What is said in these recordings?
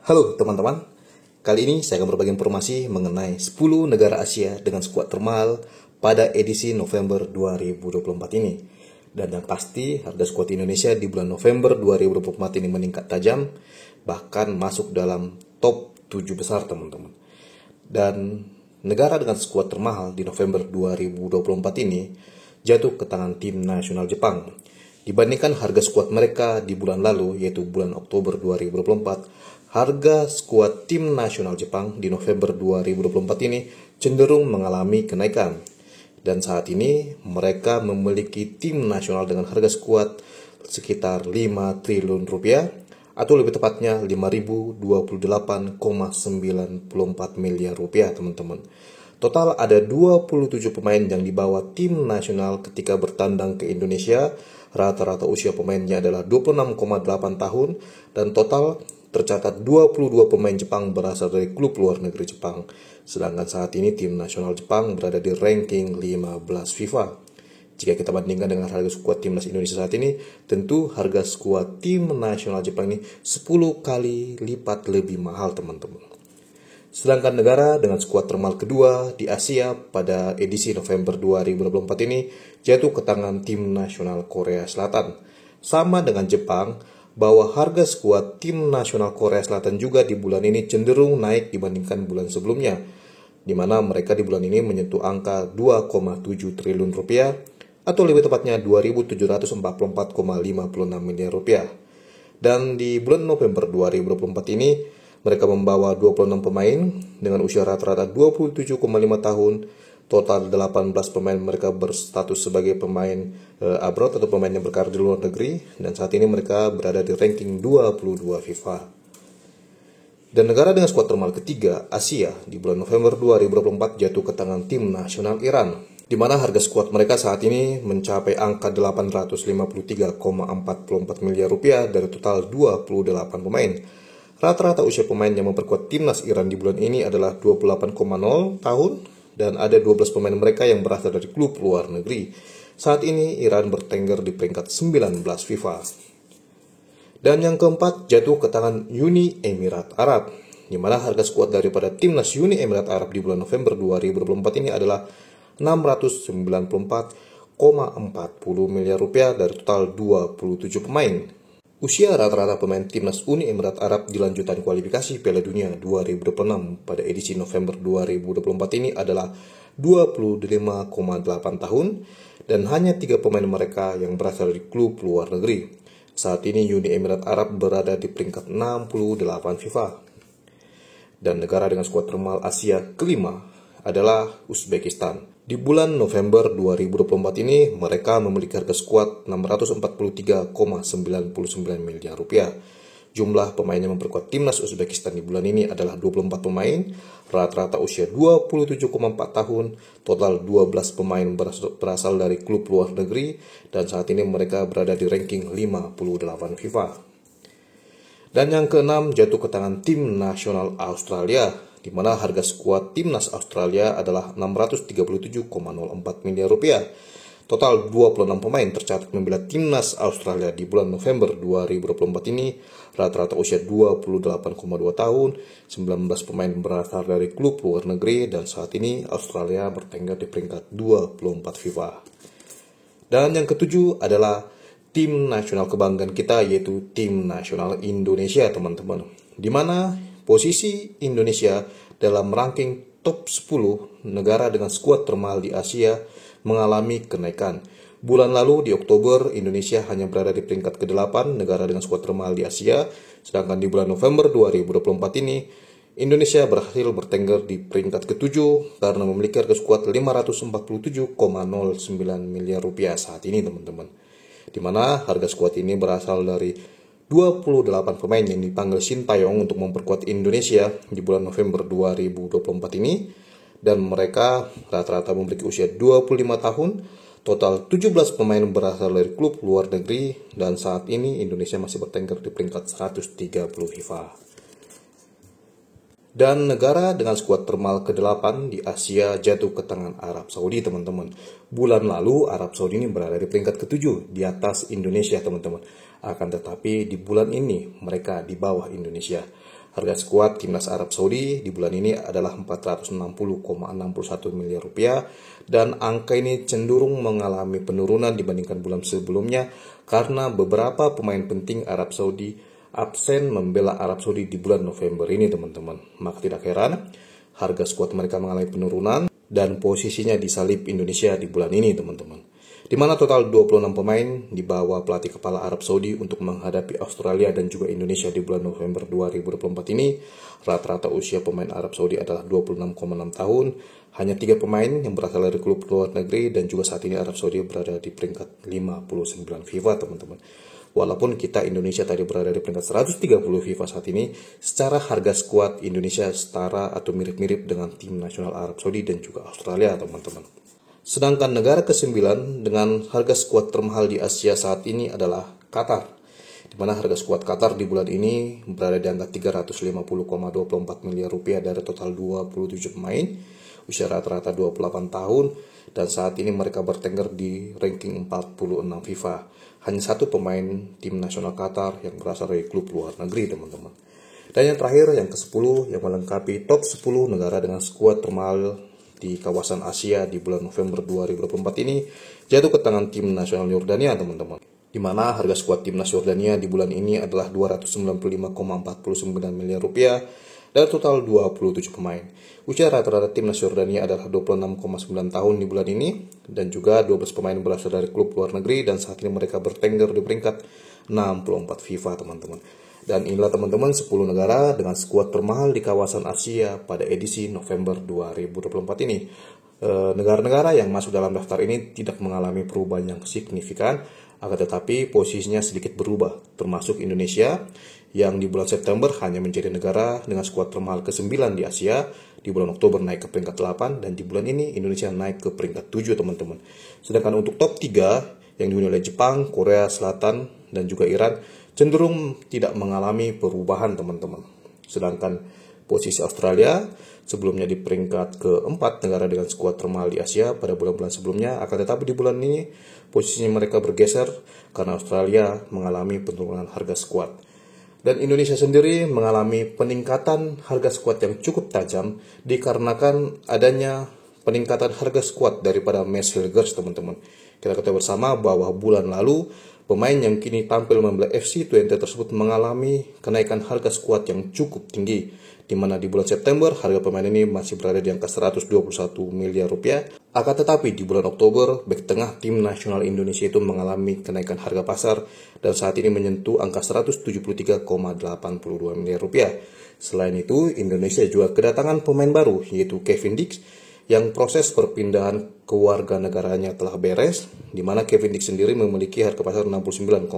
Halo teman-teman, kali ini saya akan berbagi informasi mengenai 10 negara Asia dengan skuad termahal pada edisi November 2024 ini. Dan yang pasti harga skuad Indonesia di bulan November 2024 ini meningkat tajam, bahkan masuk dalam top 7 besar teman-teman. Dan negara dengan skuad termahal di November 2024 ini jatuh ke tangan tim nasional Jepang. Dibandingkan harga skuad mereka di bulan lalu, yaitu bulan Oktober 2024, harga skuad tim nasional Jepang di November 2024 ini cenderung mengalami kenaikan. Dan saat ini mereka memiliki tim nasional dengan harga skuad sekitar 5 triliun rupiah, atau lebih tepatnya 5.028,94 miliar rupiah teman-teman. Total ada 27 pemain yang dibawa tim nasional ketika bertandang ke Indonesia. Rata-rata usia pemainnya adalah 26,8 tahun dan total tercatat 22 pemain Jepang berasal dari klub luar negeri Jepang. Sedangkan saat ini tim nasional Jepang berada di ranking 15 FIFA. Jika kita bandingkan dengan harga skuad timnas Indonesia saat ini, tentu harga skuad tim nasional Jepang ini 10 kali lipat lebih mahal teman-teman. Sedangkan negara dengan skuad termahal kedua di Asia pada edisi November 2024 ini jatuh ke tangan tim nasional Korea Selatan. Sama dengan Jepang, bahwa harga skuad tim nasional Korea Selatan juga di bulan ini cenderung naik dibandingkan bulan sebelumnya, di mana mereka di bulan ini menyentuh angka 2,7 triliun rupiah atau lebih tepatnya 2.744,56 miliar rupiah. Dan di bulan November 2024 ini mereka membawa 26 pemain dengan usia rata-rata 27,5 tahun. Total 18 pemain mereka berstatus sebagai pemain abroad atau pemain yang berkarir di luar negeri. Dan saat ini mereka berada di ranking 22 FIFA. Dan negara dengan skuad termahal ketiga, Asia, di bulan November 2024 jatuh ke tangan tim nasional Iran, di mana harga skuad mereka saat ini mencapai angka 853,44 miliar rupiah dari total 28 pemain. Rata-rata usia pemain yang memperkuat timnas Iran di bulan ini adalah 28,0 tahun dan ada 12 pemain mereka yang berasal dari klub luar negeri. Saat ini Iran bertengger di peringkat 19 FIFA. Dan yang keempat jatuh ke tangan Uni Emirat Arab, di mana harga skuad daripada timnas Uni Emirat Arab di bulan November 2024 ini adalah 694,40 miliar rupiah dari total 27 pemain. Usia rata-rata pemain timnas Uni Emirat Arab di lanjutan kualifikasi Piala Dunia 2026 pada edisi November 2024 ini adalah 25,8 tahun dan hanya 3 pemain mereka yang berasal dari klub luar negeri. Saat ini Uni Emirat Arab berada di peringkat 68 FIFA. Dan negara dengan skuad termahal Asia kelima adalah Uzbekistan. Di bulan November 2024 ini, mereka memiliki harga skuad 643,99 miliar rupiah. Jumlah pemain yang memperkuat timnas Uzbekistan di bulan ini adalah 24 pemain, rata-rata usia 27,4 tahun, total 12 pemain berasal dari klub luar negeri, dan saat ini mereka berada di ranking 58 FIFA. Dan yang keenam jatuh ke tangan tim nasional Australia, di mana harga skuad timnas Australia adalah 637,04 miliar rupiah. Total 26 pemain tercatat membela timnas Australia di bulan November 2024 ini. Rata-rata usia 28,2 tahun, 19 pemain berasal dari klub luar negeri, dan saat ini Australia bertengger di peringkat 24 FIFA. Dan yang ketujuh adalah tim nasional kebanggaan kita, yaitu tim nasional Indonesia teman-teman. Di mana posisi Indonesia dalam ranking top 10 negara dengan skuad termahal di Asia mengalami kenaikan. Bulan lalu di Oktober, Indonesia hanya berada di peringkat ke-8 negara dengan skuad termahal di Asia, sedangkan di bulan November 2024 ini Indonesia berhasil bertengger di peringkat ke-7 karena memiliki harga skuad 547,09 miliar rupiah saat ini teman-teman. Di mana harga skuad ini berasal dari 28 pemain yang dipanggil Sintayong untuk memperkuat Indonesia di bulan November 2024 ini, dan mereka rata-rata memiliki usia 25 tahun. Total 17 pemain berasal dari klub luar negeri, dan saat ini Indonesia masih bertengger di peringkat 130 FIFA. Dan negara dengan skuad termahal ke-8 di Asia jatuh ke tangan Arab Saudi teman-teman. Bulan lalu Arab Saudi ini berada di peringkat ke-7 di atas Indonesia teman-teman. Akan tetapi di bulan ini mereka di bawah Indonesia. Harga skuad timnas Arab Saudi di bulan ini adalah 460,61 miliar rupiah, dan angka ini cenderung mengalami penurunan dibandingkan bulan sebelumnya karena beberapa pemain penting Arab Saudi absen membela Arab Saudi di bulan November ini, teman-teman. Maka tidak heran harga skuad mereka mengalami penurunan dan posisinya disalip Indonesia di bulan ini, teman-teman. Di mana total 26 pemain dibawa pelatih kepala Arab Saudi untuk menghadapi Australia dan juga Indonesia di bulan November 2024 ini. Rata-rata usia pemain Arab Saudi adalah 26,6 tahun. Hanya 3 pemain yang berasal dari klub luar negeri, dan juga saat ini Arab Saudi berada di peringkat 59 FIFA, teman-teman. Walaupun kita Indonesia tadi berada di peringkat 130 FIFA saat ini, secara harga skuad Indonesia setara atau mirip-mirip dengan tim nasional Arab Saudi dan juga Australia, teman-teman. Sedangkan negara ke-9 dengan harga skuad termahal di Asia saat ini adalah Qatar, di mana harga skuad Qatar di bulan ini berada di angka 350,24 miliar rupiah dari total 27 pemain, usia rata-rata 28 tahun, dan saat ini mereka bertengger di ranking 46 FIFA. Hanya satu pemain tim nasional Qatar yang berasal dari klub luar negeri, teman-teman. Dan yang terakhir, yang ke-10 yang melengkapi top 10 negara dengan skuad termahal di kawasan Asia di bulan November 2024 ini jatuh ke tangan tim nasional Yordania, teman-teman. Di mana harga skuad timnas Yordania di bulan ini adalah 295,49 miliar rupiah dari total 27 pemain. Usia rata-rata timnas Yordania adalah 26,9 tahun di bulan ini, dan juga 12 pemain berasal dari klub luar negeri, dan saat ini mereka bertengger di peringkat 64 FIFA, teman-teman. Dan inilah, teman-teman, 10 negara dengan skuad termahal di kawasan Asia pada edisi November 2024 ini. Negara-negara yang masuk dalam daftar ini tidak mengalami perubahan yang signifikan, akan tetapi posisinya sedikit berubah, termasuk Indonesia yang di bulan September hanya menjadi negara dengan skuad termahal ke-9 di Asia, di bulan Oktober naik ke peringkat 8, dan di bulan ini Indonesia naik ke peringkat 7, teman-teman. Sedangkan untuk top 3 yang dihuni oleh Jepang, Korea Selatan, dan juga Iran cenderung tidak mengalami perubahan, teman-teman. Sedangkan posisi Australia sebelumnya di peringkat ke-4 negara dengan skuad termahal di Asia pada bulan-bulan sebelumnya, akan tetapi di bulan ini posisinya mereka bergeser karena Australia mengalami penurunan harga skuad. Dan Indonesia sendiri mengalami peningkatan harga skuad yang cukup tajam dikarenakan adanya peningkatan harga skuad daripada Match Hilgers, teman-teman. Kita ketahui bersama bahwa bulan lalu pemain yang kini tampil membela FC20 tersebut mengalami kenaikan harga skuad yang cukup tinggi, di mana di bulan September harga pemain ini masih berada di angka 121 miliar rupiah. Akan tetapi di bulan Oktober, bek tengah tim nasional Indonesia itu mengalami kenaikan harga pasar dan saat ini menyentuh angka 173,82 miliar rupiah. Selain itu, Indonesia juga kedatangan pemain baru, yaitu Kevin Dix, yang proses perpindahan kewarganegaranya telah beres, di mana Kevin Dix sendiri memiliki harga pasar 69,53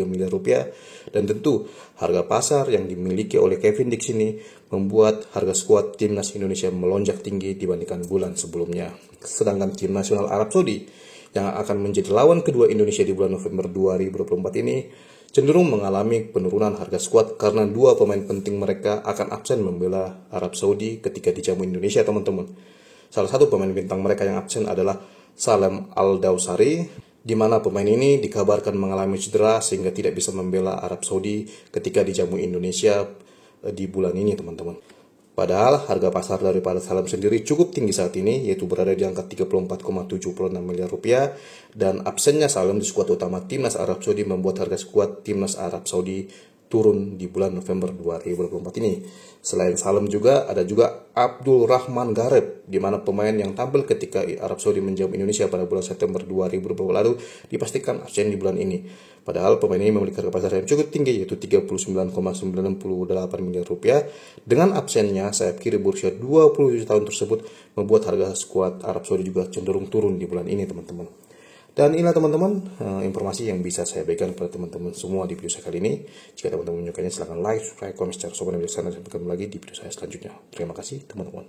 miliar rupiah, dan tentu harga pasar yang dimiliki oleh Kevin Dix ini membuat harga skuad timnas Indonesia melonjak tinggi dibandingkan bulan sebelumnya. Sedangkan tim nasional Arab Saudi yang akan menjadi lawan kedua Indonesia di bulan November 2024 ini cenderung mengalami penurunan harga skuad karena 2 pemain penting mereka akan absen membela Arab Saudi ketika dijamu Indonesia, teman-teman. Salah satu pemain bintang mereka yang absen adalah Salem Al-Dawsari, di mana pemain ini dikabarkan mengalami cedera sehingga tidak bisa membela Arab Saudi ketika dijamu Indonesia di bulan ini, teman-teman. Padahal harga pasar daripada Salem sendiri cukup tinggi saat ini, yaitu berada di angka 34,76 miliar rupiah, dan absennya Salem di skuad utama timnas Arab Saudi membuat harga skuad timnas Arab Saudi turun di bulan November 2024 ini. Selain Salem juga ada juga Abdul Rahman Gareb, di mana pemain yang tampil ketika Arab Saudi menjamu Indonesia pada bulan September 2020 lalu dipastikan absen di bulan ini. Padahal pemain ini memiliki harga pasar yang cukup tinggi, yaitu 39,98 miliar rupiah. Dengan absennya sayap kiri berusia 27 tahun tersebut membuat harga skuad Arab Saudi juga cenderung turun di bulan ini, teman-teman. Dan inilah, teman-teman, informasi yang bisa saya berikan kepada teman-teman semua di video saya kali ini. Jika teman-teman menyukainya, silahkan like, subscribe, komen, share, dan sampai ketemu lagi di video saya selanjutnya. Terima kasih, teman-teman.